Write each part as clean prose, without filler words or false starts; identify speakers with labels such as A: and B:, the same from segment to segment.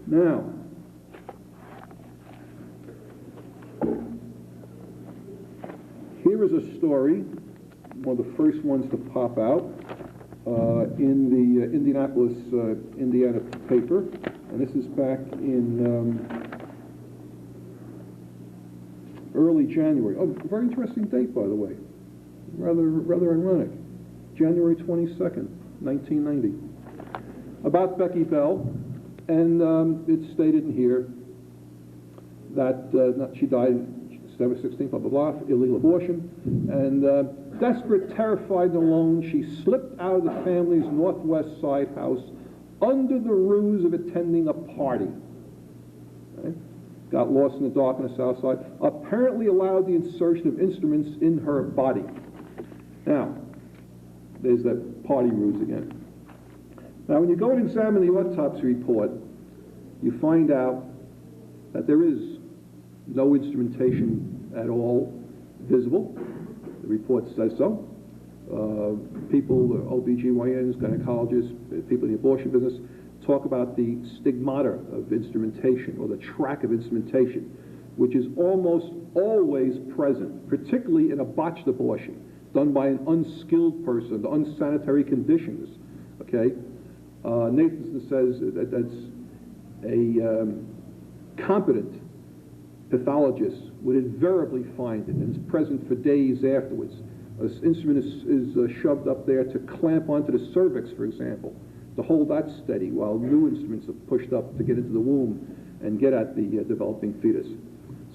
A: Now, here is a story, one of the first ones to pop out in the Indianapolis, Indiana paper, and this is back in early January. Oh, very interesting date, by the way. Rather ironic. January 22nd, 1990. About Beckey Bell, and it's stated in here that she died December 16th, blah, blah, blah, illegal abortion, and desperate, terrified, and alone, she slipped out of the family's northwest side house under the ruse of attending a party. Okay? Got lost in the dark on the south side, apparently allowed the insertion of instruments in her body. Now, there's that party ruse again. Now, when you go and examine the autopsy report, you find out that there is no instrumentation at all visible. The report says so. People, OBGYNs, gynecologists, people in the abortion business, talk about the stigmata of instrumentation, or the track of instrumentation, which is almost always present, particularly in a botched abortion, done by an unskilled person, under unsanitary conditions. Okay? Nathanson says that that's a competent pathologist would invariably find it, and it's present for days afterwards. An instrument is shoved up there to clamp onto the cervix, for example, to hold that steady while new instruments are pushed up to get into the womb and get at the developing fetus.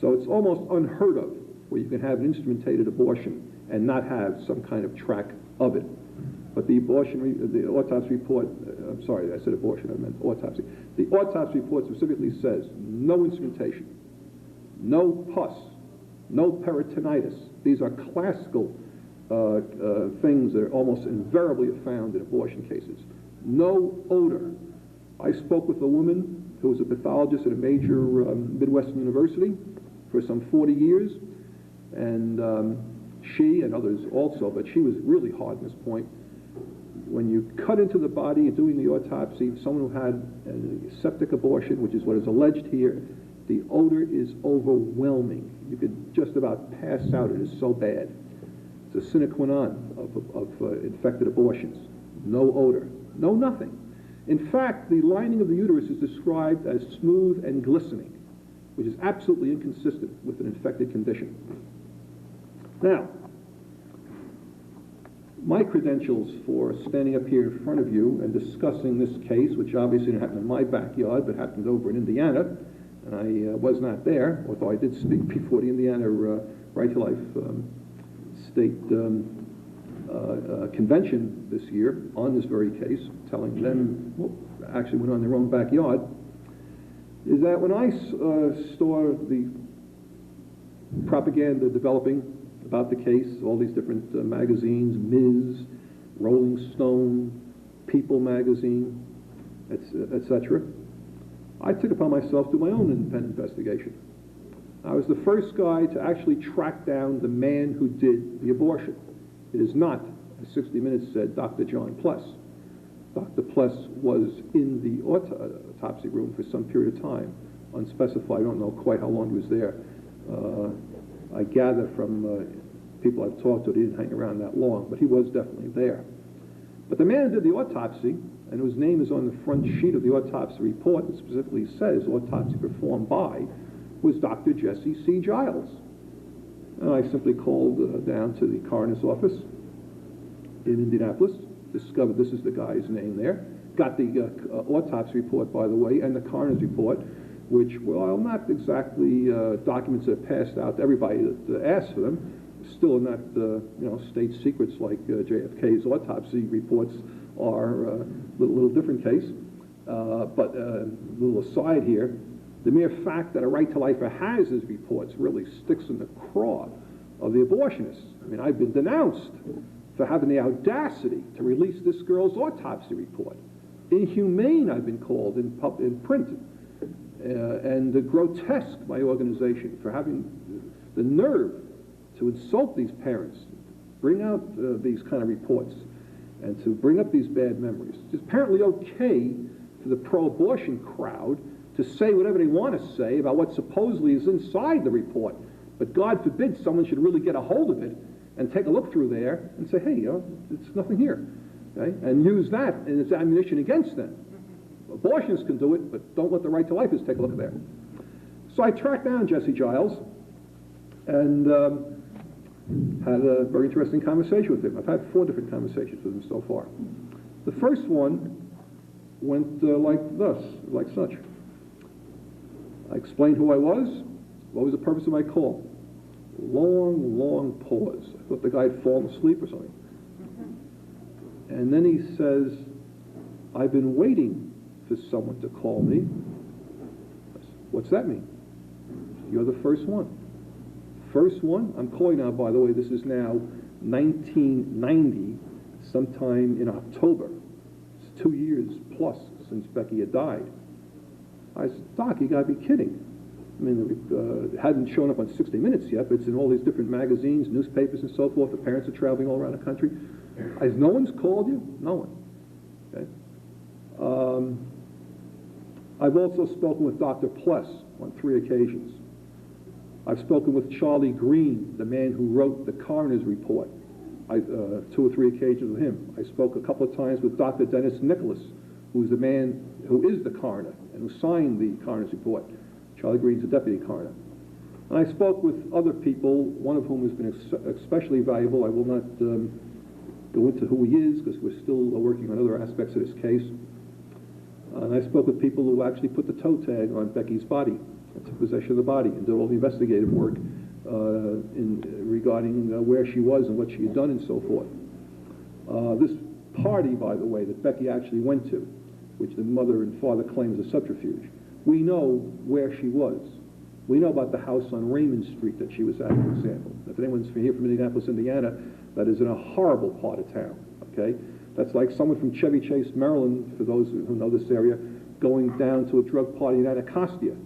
A: So it's almost unheard of where you can have an instrumentated abortion and not have some kind of track of it. But the autopsy report, I'm sorry, I said abortion, I meant autopsy. The autopsy report specifically says no instrumentation, no pus, no peritonitis. These are classical things that are almost invariably found in abortion cases. No odor. I spoke with a woman who was a pathologist at a major Midwestern university for some 40 years, and she and others also, but she was really hard on this point. When you cut into the body and doing the autopsy, someone who had a septic abortion, which is what is alleged here, the odor is overwhelming. You could just about pass out. It is so bad. It's a sine qua non of infected abortions. No odor. No nothing. In fact, the lining of the uterus is described as smooth and glistening, which is absolutely inconsistent with an infected condition. Now, my credentials for standing up here in front of you and discussing this case, which obviously didn't happen in my backyard, but happened over in Indiana, and I was not there, although I did speak before the Indiana Right to Life State Convention this year on this very case, telling them, well, actually went on their own backyard, is that when I saw the propaganda developing about the case, all these different magazines, Ms., Rolling Stone, People magazine, etc., I took upon myself to do my own independent investigation. I was the first guy to actually track down the man who did the abortion. It is not, as 60 Minutes said, Dr. John Pless. Dr. Pless was in the autopsy room for some period of time, unspecified. I don't know quite how long he was there. I gather from people I've talked to, he didn't hang around that long, but he was definitely there. But the man who did the autopsy, and whose name is on the front sheet of the autopsy report that specifically says autopsy performed by, was Dr. Jesse C. Giles. And I simply called down to the coroner's office in Indianapolis, discovered this is the guy's name there, got the autopsy report, by the way, and the coroner's report, which, while not exactly documents that are passed out to everybody that asks for them, still are not state secrets like JFK's autopsy reports are a little different case. But a little aside here, the mere fact that a Right to Lifer has his reports really sticks in the craw of the abortionists. I mean, I've been denounced for having the audacity to release this girl's autopsy report. Inhumane, I've been called in print. And grotesque, my organization, for having the nerve to insult these parents, bring out these kind of reports, and to bring up these bad memories. It's apparently okay for the pro-abortion crowd to to say whatever they want to say about what supposedly is inside the report. But God forbid someone should really get a hold of it and take a look through there and say, hey, you know, it's nothing here. Okay? And use that as ammunition against them. Abortionists can do it, but don't let the Right to Lifers take a look there. So I tracked down Jesse Giles and had a very interesting conversation with him. I've had 4 different conversations with him so far. The first one went like such. I explained who I was, what was the purpose of my call. Long, long pause. I thought the guy had fallen asleep or something. And then he says, I've been waiting for someone to call me. I said, what's that mean? You're the first one. First one? I'm calling now, by the way, this is now 1990, sometime in October. It's 2 years plus since Beckey had died. I said, Doc, you gotta be kidding. I mean, it hadn't shown up on 60 Minutes yet, but it's in all these different magazines, newspapers, and so forth. The parents are traveling all around the country. I said, no one's called you? No one. Okay. I've also spoken with Dr. Pless on 3 occasions. I've spoken with Charlie Green, the man who wrote the coroner's report. 2 or 3 occasions with him. I spoke a couple of times with Dr. Dennis Nicholas, who's the man who is the coroner and who signed the coroner's report. Charlie Green's the deputy coroner. And I spoke with other people, one of whom has been especially valuable. I will not go into who he is because we're still working on other aspects of this case. And I spoke with people who actually put the toe tag on Beckey's body and took possession of the body and did all the investigative work regarding where she was and what she had done and so forth. This party, by the way, that Beckey actually went to, which the mother and father claim is a subterfuge, we know where she was. We know about the house on Raymond Street that she was at, for example. If anyone's here from Indianapolis, Indiana, that is in a horrible part of town, okay? That's like someone from Chevy Chase, Maryland, for those who know this area, going down to a drug party in Anacostia.